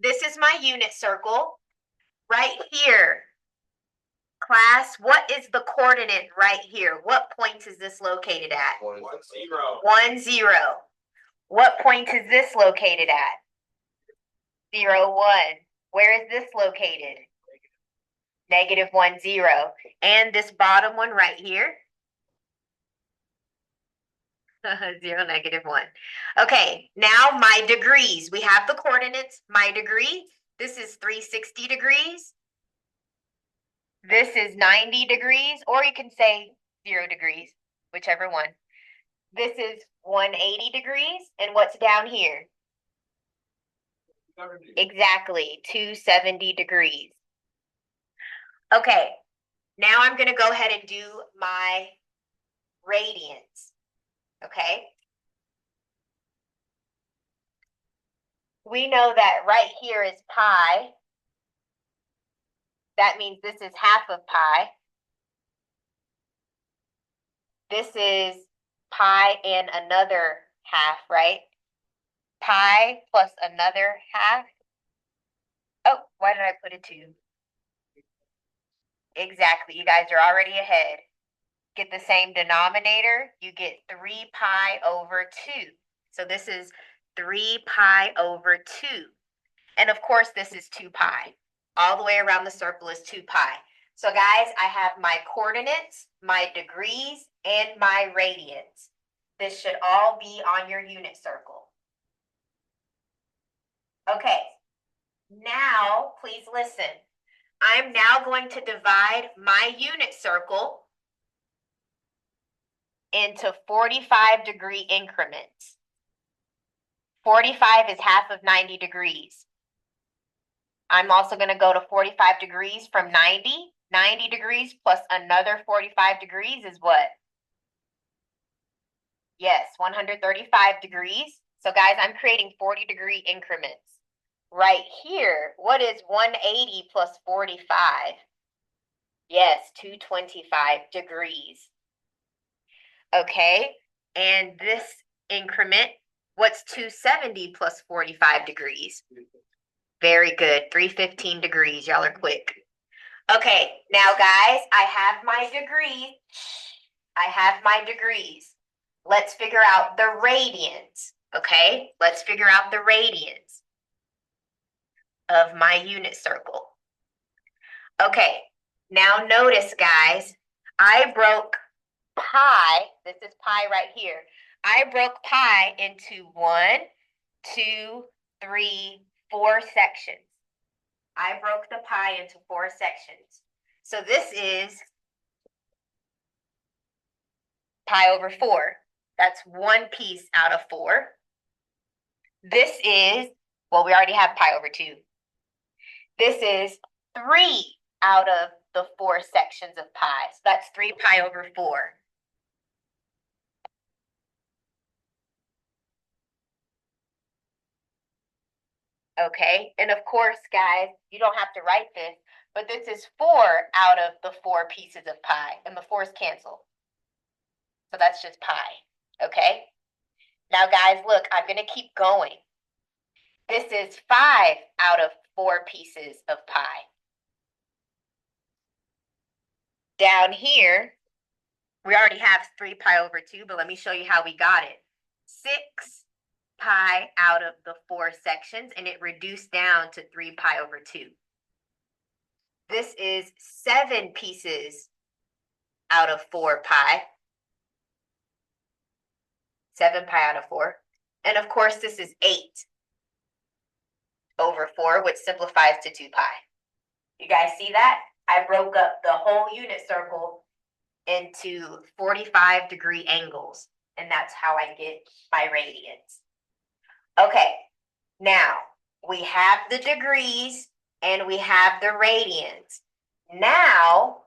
this is my unit circle right here. Class, what is the coordinate right here? What point is this located at? 1, 0. 1, 0. What point is this located at? 0, 1. Where is this located? Negative 1, 0. And this bottom one right here? 0, negative 1. Okay, now my degrees. We have the coordinates. My degree, this is 360 degrees. This is 90 degrees, or you can say 0 degrees, whichever one. This is 180 degrees, and what's down here? Exactly, 270 degrees. Okay, now I'm going to go ahead and do my radians, okay? We know that right here is pi. That means this is half of pi. This is pi and another half, right? Pi plus another half. Oh, why did I put a 2? Exactly, you guys are already ahead. Get the same denominator, you get 3 pi over 2. So this is 3 pi over 2. And of course, this is 2 pi. All the way around the circle is 2 pi. So guys, I have my coordinates, my degrees, and my radians. This should all be on your unit circle. Okay, now please listen. I'm now going to divide my unit circle into 45-degree increments. 45 is half of 90 degrees. I'm also going to go to 45 degrees from 90. 90 degrees plus another 45 degrees is what? Yes, 135 degrees. So guys, I'm creating 40-degree increments. Right here, what is 180 plus 45? Yes, 225 degrees. Okay, and this increment, what's 270 plus 45 degrees? Very good, 315 degrees. Y'all are quick. Okay, now guys, I have my degree. I have my degrees. Let's figure out the radians, okay? Let's figure out the radians of my unit circle. Okay, now notice, guys, I broke pi, this is pi right here. I broke pi into 1, 2, 3, 4 sections. I broke the pi into 4 sections. So this is pi over 4. That's 1 piece out of 4. This is, well, we already have pi over 2. This is 3 out of the 4 sections of pi. So that's 3 pi over 4. Okay, and of course, guys, you don't have to write this, but this is 4 out of the 4 pieces of pi, and the 4's cancel. So that's just pi, okay? Now, guys, look, I'm going to keep going. This is 5 out of 4 pieces of pi. Down here, we already have 3 pi over 2, but let me show you how we got it. 6 pi out of the 4 sections, and it reduced down to 3 pi over 2. This is 7 pieces out of 4 pi. 7 pi out of 4. And of course, this is 8 over 4, which simplifies to 2 pi. You guys see that? I broke up the whole unit circle into 45-degree angles, and that's how I get my radians. Okay, now we have the degrees and we have the radians. Now,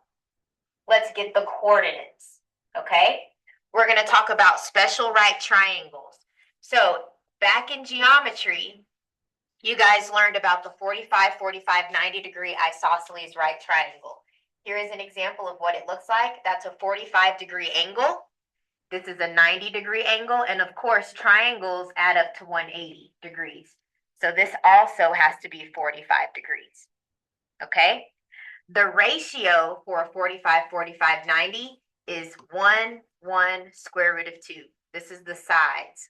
let's get the coordinates, okay? We're going to talk about special right triangles. So, back in geometry, you guys learned about the 45, 45, 90-degree isosceles right triangle. Here is an example of what it looks like. That's a 45-degree angle. This is a 90-degree angle. And of course, triangles add up to 180 degrees. So this also has to be 45 degrees. Okay? The ratio for 45, 45, 90 is 1, 1, square root of 2. This is the sides.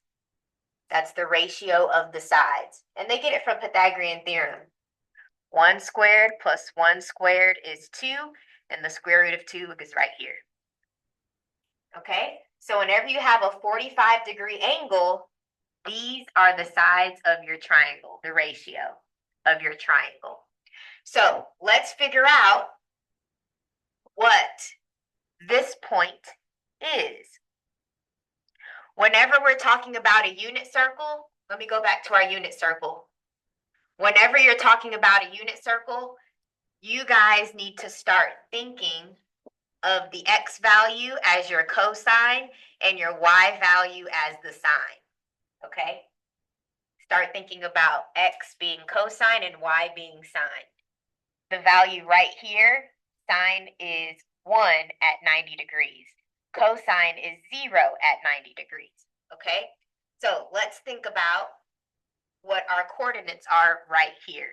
That's the ratio of the sides. And they get it from Pythagorean theorem. 1 squared plus 1 squared is 2, and the square root of 2 is right here. Okay? So whenever you have a 45-degree angle, these are the sides of your triangle, the ratio of your triangle. So let's figure out what this point is. Whenever we're talking about a unit circle, let me go back to our unit circle. Whenever you're talking about a unit circle, you guys need to start thinking of the x value as your cosine and your y value as the sine. Okay? Start thinking about x being cosine and y being sine. The value right here, sine is 1 at 90 degrees. Cosine is 0 at 90 degrees. Okay? So let's think about what our coordinates are right here.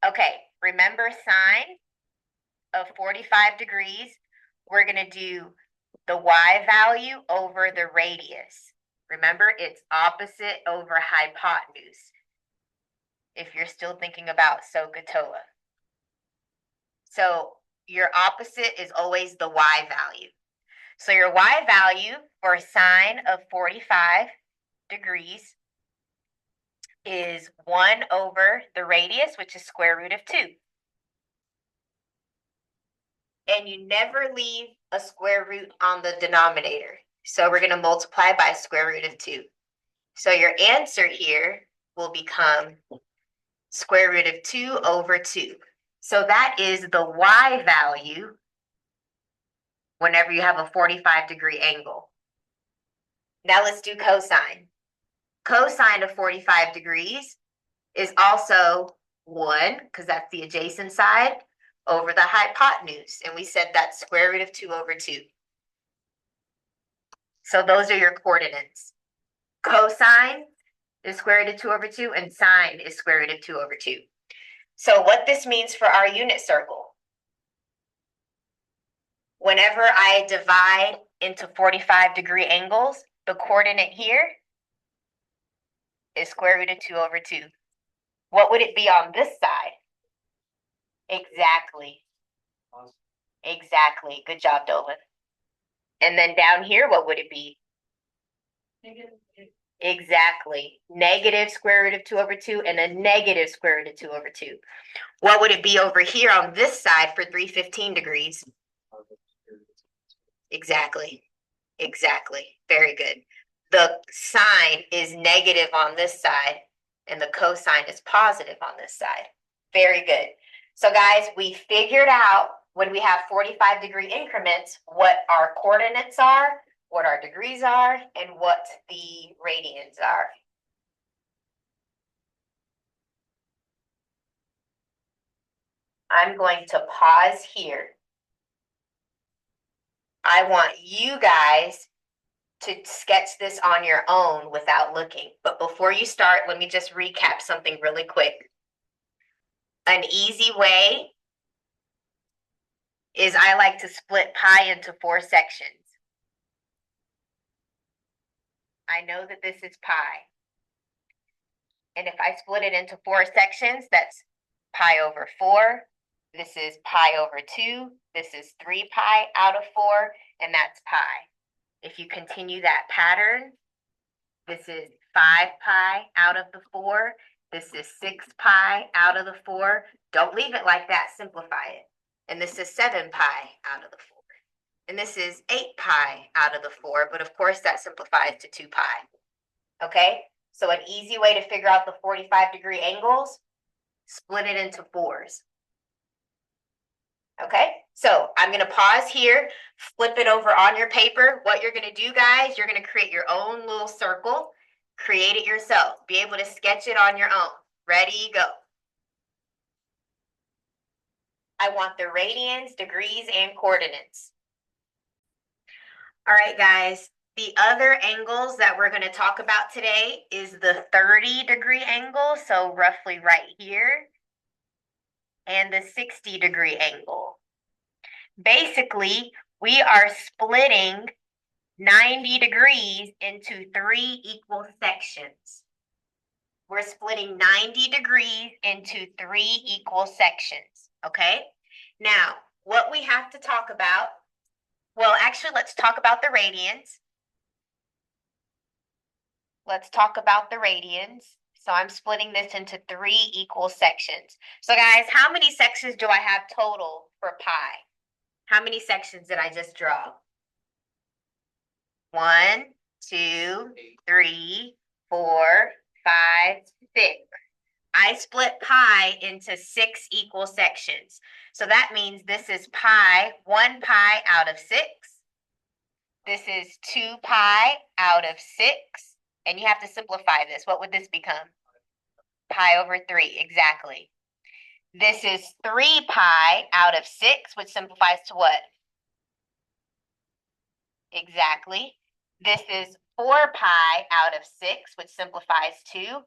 Okay, remember sine of 45 degrees, we're going to do the y value over the radius. Remember, it's opposite over hypotenuse, if you're still thinking about SOHCAHTOA. So your opposite is always the y value. So your y value for sine of 45 degrees is 1 over the radius, which is square root of 2. And you never leave a square root on the denominator. So we're going to multiply by square root of 2. So your answer here will become square root of 2 over 2. So that is the y value whenever you have a 45-degree angle. Now let's do cosine. Cosine of 45 degrees is also 1, because that's the adjacent side, over the hypotenuse. And we said that's square root of 2 over 2. So those are your coordinates. Cosine is square root of 2 over 2, and sine is square root of 2 over 2. So what this means for our unit circle, whenever I divide into 45-degree angles, the coordinate here is square root of 2 over 2. What would it be on this side? Exactly. Exactly. Good job, Dolan. And then down here, what would it be? Exactly. Negative square root of 2 over 2 and a negative square root of 2 over 2. What would it be over here on this side for 315 degrees? Exactly. Exactly. Very good. The sine is negative on this side and the cosine is positive on this side. Very good. So guys, we figured out when we have 45-degree increments what our coordinates are, what our degrees are, and what the radians are. I'm going to pause here. I want you guys to sketch this on your own without looking. But before you start, let me just recap something really quick. An easy way is I like to split pi into 4 sections. I know that this is pi. And if I split it into 4 sections, that's pi over 4. This is pi over 2. This is 3 pi out of 4, and that's pi. If you continue that pattern, this is 5 pi out of the 4. This is 6 pi out of the 4. Don't leave it like that. Simplify it. And this is 7 pi out of the 4. And this is 8 pi out of the 4. But of course, that simplifies to 2 pi. Okay? So an easy way to figure out the 45-degree angles, split it into 4s. Okay, so I'm going to pause here, flip it over on your paper. What you're going to do, guys, you're going to create your own little circle. Create it yourself. Be able to sketch it on your own. Ready, go. I want the radians, degrees, and coordinates. All right, guys, The other angles that we're going to talk about today is the 30-degree angle, so roughly right here, and the 60-degree angle. Basically, we are splitting 90 degrees into 3 equal sections. We're splitting 90 degrees into 3 equal sections, okay? Now, what we have to talk about, well, actually, let's talk about the radians. Let's talk about the radians. So I'm splitting this into 3 equal sections. So guys, how many sections do I have total for pi? How many sections did I just draw? 1, 2, 3, 4, 5, 6. I split pi into 6 equal sections. So that means this is pi, 1 pi out of 6. This is 2 pi out of 6. And you have to simplify this. What would this become? Pi over 3, exactly. This is 3 pi out of 6, which simplifies to what? Exactly. This is 4 pi out of 6, which simplifies to?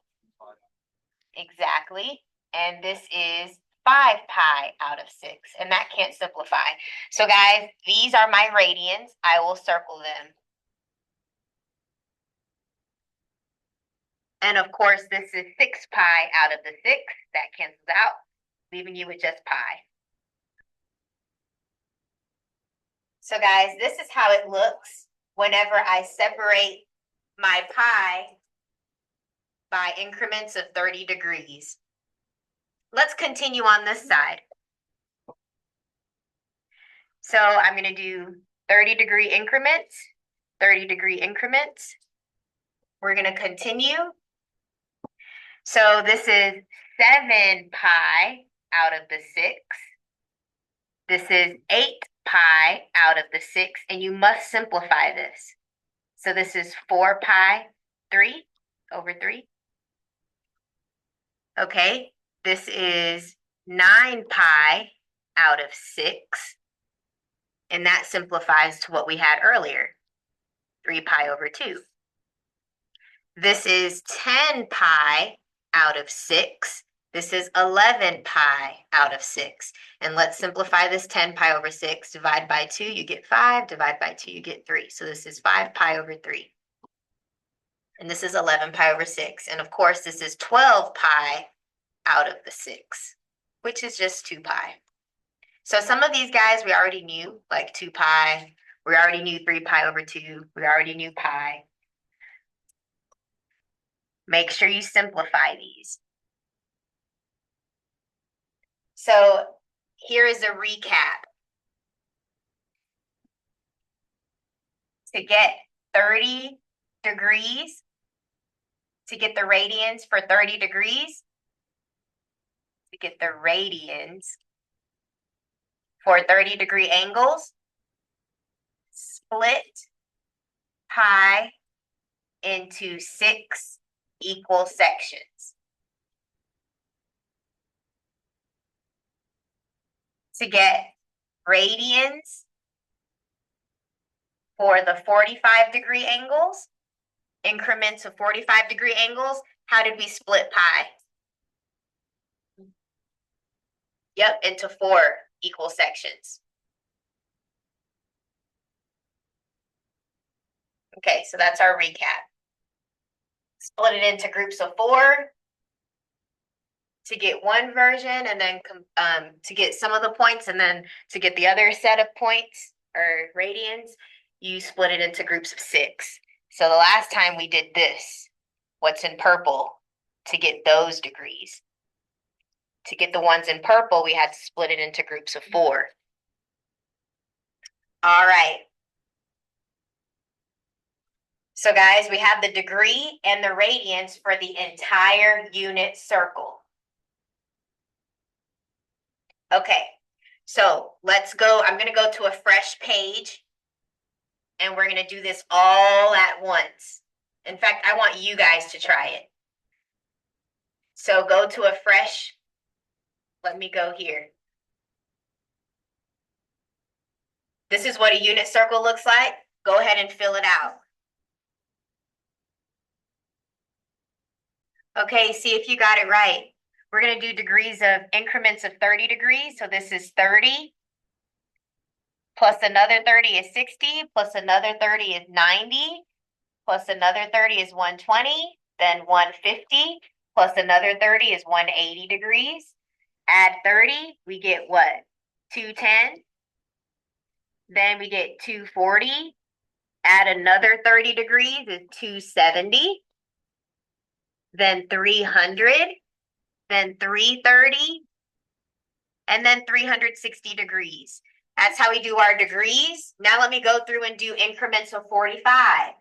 Exactly. And this is 5 pi out of 6, and that can't simplify. So guys, these are my radians. I will circle them. And of course, this is 6 pi out of the 6. That cancels out, leaving you with just pi. So guys, this is how it looks whenever I separate my pi by increments of 30 degrees. Let's continue on this side. So I'm going to do 30-degree increments, 30-degree increments. We're going to continue. So this is 7 pi out of the 6. This is 8 pi out of the 6, and you must simplify this. So this is 4 pi 3 over 3. Okay, this is 9 pi out of 6. And that simplifies to what we had earlier, 3 pi over 2. This is 10 pi out of 6. This is 11 pi out of 6. And let's simplify this 10 pi over 6. Divide by 2, you get 5. Divide by 2, you get 3. So this is 5 pi over 3. And this is 11 pi over 6. And of course, this is 12 pi out of the 6, which is just 2 pi. So some of these guys we already knew, like 2 pi. We already knew 3 pi over 2. We already knew pi. Make sure you simplify these. So here is a recap. To get 30 degrees, to get the radians for 30 degrees, to get the radians for 30-degree angles, split pi into 6 equal sections. To get radians for the 45-degree angles, increments of 45-degree angles, how did we split pi? Yep, into 4 equal sections. Okay, so that's our recap. Split it into groups of 4 to get one version, and then to get some of the points, and then to get the other set of points or radians, you split it into groups of 6. So the last time we did this, what's in purple, to get those degrees. To get the ones in purple, we had to split it into groups of 4. All right. So guys, we have the degree and the radians for the entire unit circle. Okay, so let's go. I'm going to go to a fresh page, and we're going to do this all at once. In fact, I want you guys to try it. So go to a fresh, let me go here. This is what a unit circle looks like. Go ahead and fill it out. Okay, see if you got it right. We're going to do degrees of increments of 30 degrees. So this is 30 plus another 30 is 60 plus another 30 is 90 plus another 30 is 120, then 150 plus another 30 is 180 degrees. Add 30, we get what? 210. Then we get 240. Add another 30 degrees is 270. Then 300. Then 330. And then 360 degrees. That's how we do our degrees. Now let me go through and do increments of 45.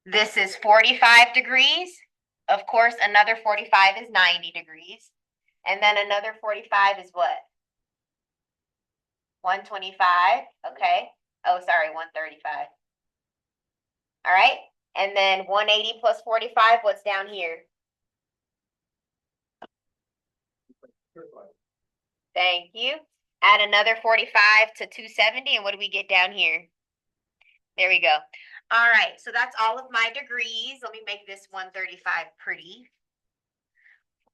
This is 45 degrees. Of course, another 45 is 90 degrees. And then another 45 is what? 125, okay. Oh, sorry, 135. All right, and then 180 plus 45, what's down here? Thank you. Add another 45 to 270, and what do we get down here? There we go. All right, so that's all of my degrees. Let me make this 135 pretty.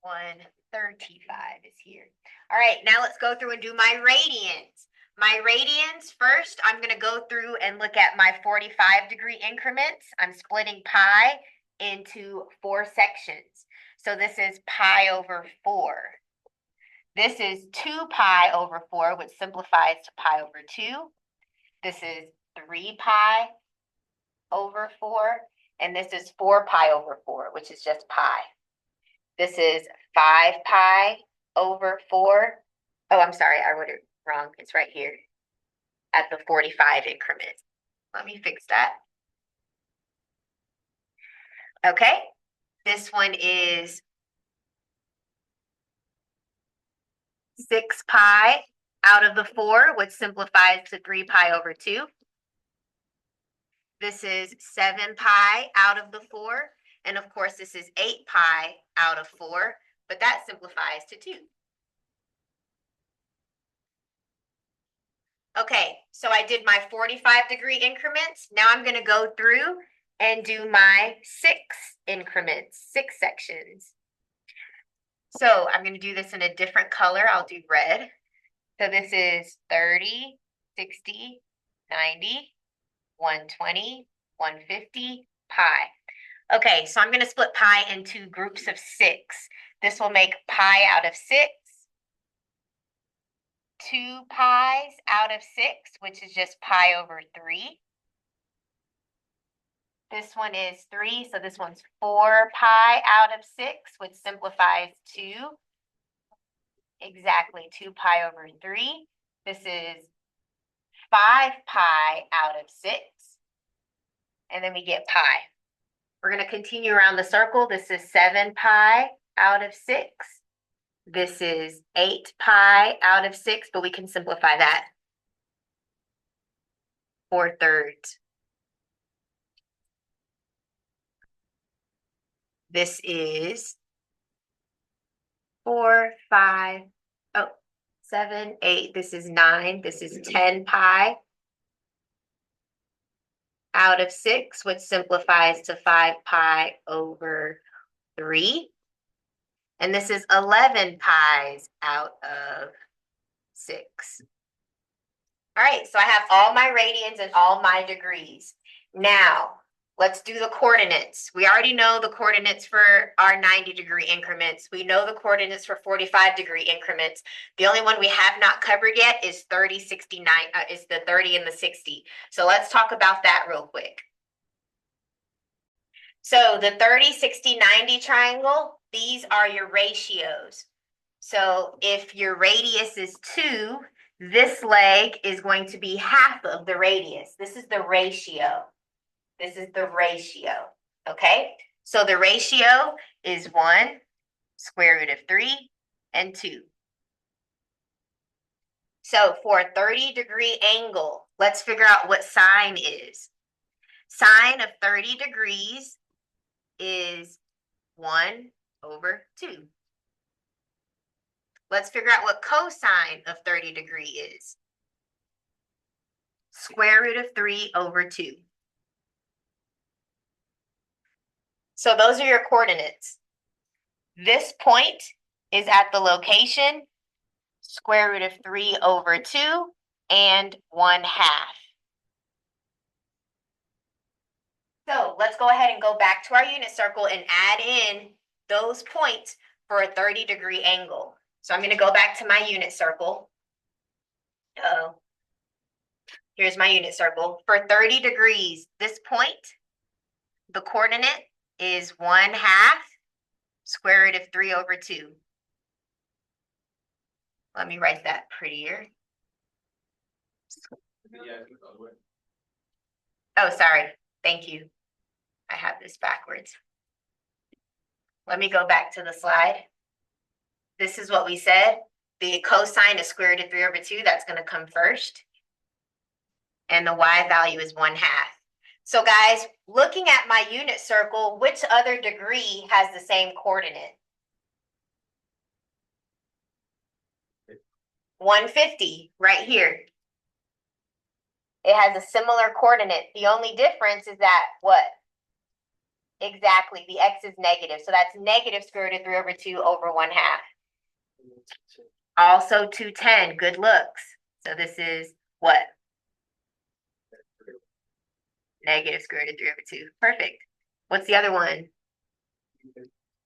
135 is here. All right, now let's go through and do my radians. My radians, first, I'm going to go through and look at my 45-degree increments. I'm splitting pi into 4 sections. So this is pi over 4. This is 2 pi over 4, which simplifies to pi over 2. This is 3 pi over 4. And this is 4 pi over 4, which is just pi. This is 5 pi over 4. Oh, I'm sorry, I wrote it wrong. It's right here at the 45 increment. Let me fix that. Okay, this one is 6 pi out of the 4, which simplifies to 3 pi over 2. This is 7 pi out of the 4. And of course, this is 8 pi out of 4, but that simplifies to 2. Okay, so I did my 45-degree increments. Now I'm going to go through and do my 6 increments, 6 sections. So I'm going to do this in a different color. I'll do red. So this is 30, 60, 90, 120, 150, pi. Okay, so I'm going to split pi into groups of 6. This will make pi out of 6. 2 pi's out of 6, which is just pi over 3. This one is 3, so this one's 4 pi out of 6, which simplifies to exactly 2 pi over 3. This is 5 pi out of 6, and then we get pi. We're going to continue around the circle. This is 7 pi out of 6. This is 8 pi out of 6, but we can simplify that. 4/3. This is 4, 5, 7, 8. This is 9. This is 10 pi out of 6, which simplifies to 5 pi over 3. And this is 11 pi's out of 6. All right, so I have all my radians and all my degrees. Now, let's do the coordinates. We already know the coordinates for our 90-degree increments. We know the coordinates for 45-degree increments. The only one we have not covered yet is 30, 69, is the 30 and the 60. So let's talk about that real quick. So the 30, 60, 90 triangle, these are your ratios. So if your radius is 2, this leg is going to be half of the radius. This is the ratio. This is the ratio, okay? So the ratio is 1, square root of 3, and 2. So for a 30-degree angle, let's figure out what sine is. Sine of 30 degrees is 1 over 2. Let's figure out what cosine of 30 degree is. Square root of 3 over 2. So those are your coordinates. This point is at the location square root of 3 over 2 and 1/2. So let's go ahead and go back to our unit circle and add in those points for a 30-degree angle. So I'm going to go back to my unit circle. Here's my unit circle. For 30 degrees, this point, the coordinate is 1/2 square root of 3 over 2. Let me write that prettier. Oh, sorry. Thank you. I have this backwards. Let me go back to the slide. This is what we said. The cosine is square root of 3 over 2. That's going to come first. And the y value is 1/2. So guys, looking at my unit circle, which other degree has the same coordinate? 150, right here. It has a similar coordinate. The only difference is that what? Exactly, the x is negative. So that's negative square root of 3 over 2 over 1/2. Also 210, good looks. So this is what? Negative square root of 3 over 2. Perfect. What's the other one?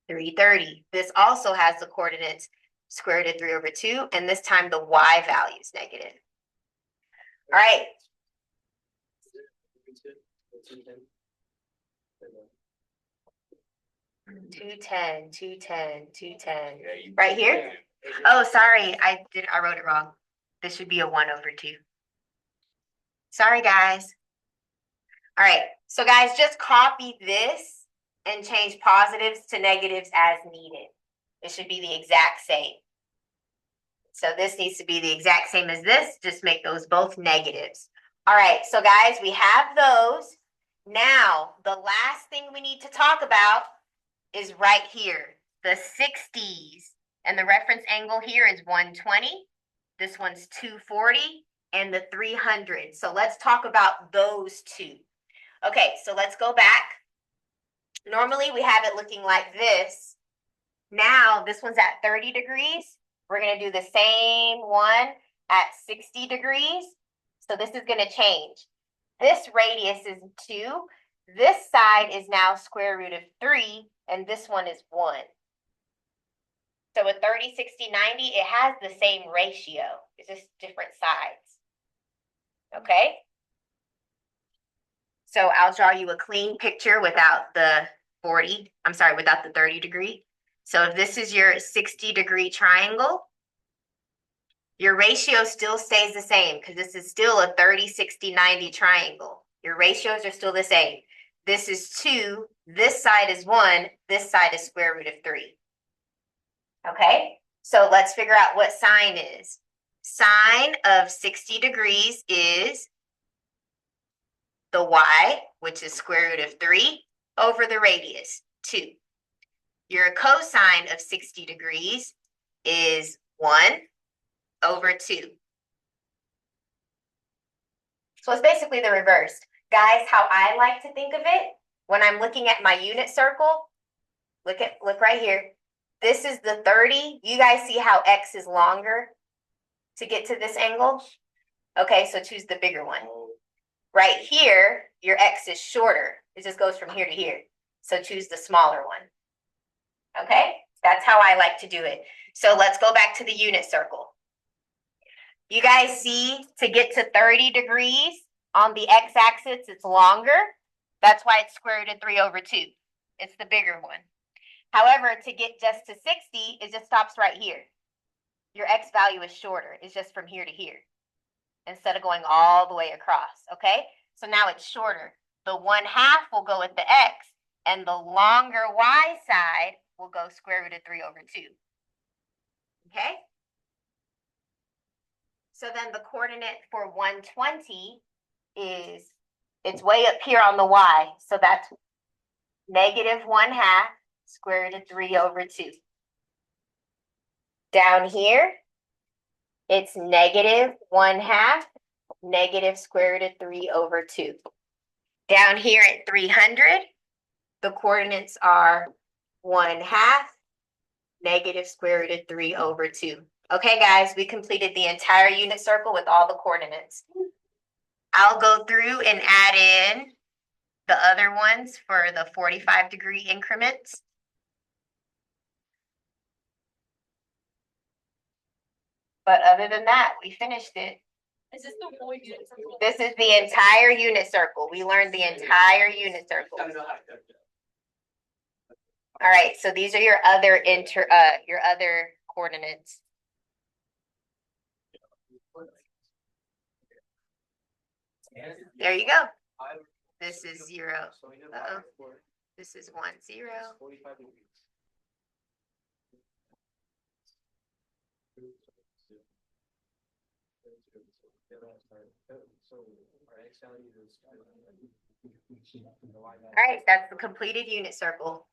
330. This also has the coordinates square root of 3 over 2, and this time the y value is negative. All right. $210, $210, $210. Right here? Oh, sorry, I wrote it wrong. This should be a 1 over 2. Sorry, guys. All right, so guys, just copy this and change positives to negatives as needed. It should be the exact same. So this needs to be the exact same as this. Just make those both negatives. All right, so guys, we have those. Now, the last thing we need to talk about is right here, the 60s. And the reference angle here is 120. This one's 240 and the 300. So let's talk about those two. Okay, so let's go back. Normally we have it looking like this. Now this one's at 30 degrees. We're going to do the same one at 60 degrees. So this is going to change. This radius is 2. This side is now square root of 3, and this one is 1. So with 30, 60, 90, it has the same ratio. It's just different sides. Okay? So I'll draw you a clean picture without the without the 30 degree. So if this is your 60-degree triangle, your ratio still stays the same because this is still a 30, 60, 90 triangle. Your ratios are still the same. This is 2, this side is 1, this side is square root of 3. Okay, so let's figure out what sine is. Sine of 60 degrees is the y, which is square root of 3, over the radius, 2. Your cosine of 60 degrees is 1 over 2. So it's basically the reverse. Guys, how I like to think of it, when I'm looking at my unit circle, look right here. This is the 30. You guys see how x is longer to get to this angle? Okay, so choose the bigger one. Right here, your x is shorter. It just goes from here to here. So choose the smaller one. Okay, that's how I like to do it. So let's go back to the unit circle. You guys see, to get to 30 degrees on the x-axis, it's longer. That's why it's square root of 3 over 2. It's the bigger one. However, to get just to 60, it just stops right here. Your x value is shorter. It's just from here to here instead of going all the way across, okay? So now it's shorter. The 1/2 will go with the x, and the longer y side will go square root of 3 over 2, okay? So then the coordinate for 120 is, it's way up here on the y, so that's negative 1/2 square root of 3 over 2. Down here, it's negative 1/2 negative square root of 3 over 2. Down here at 300, the coordinates are 1/2 negative square root of 3 over 2. Okay, guys, we completed the entire unit circle with all the coordinates. I'll go through and add in the other ones for the 45-degree increments. But other than that, we finished it. Is this the whole unit circle? This is the entire unit circle. We learned the entire unit circle. All right, so these are your other coordinates. There you go. This is 0. Uh-oh. This is 1, 0. All right, that's the completed unit circle.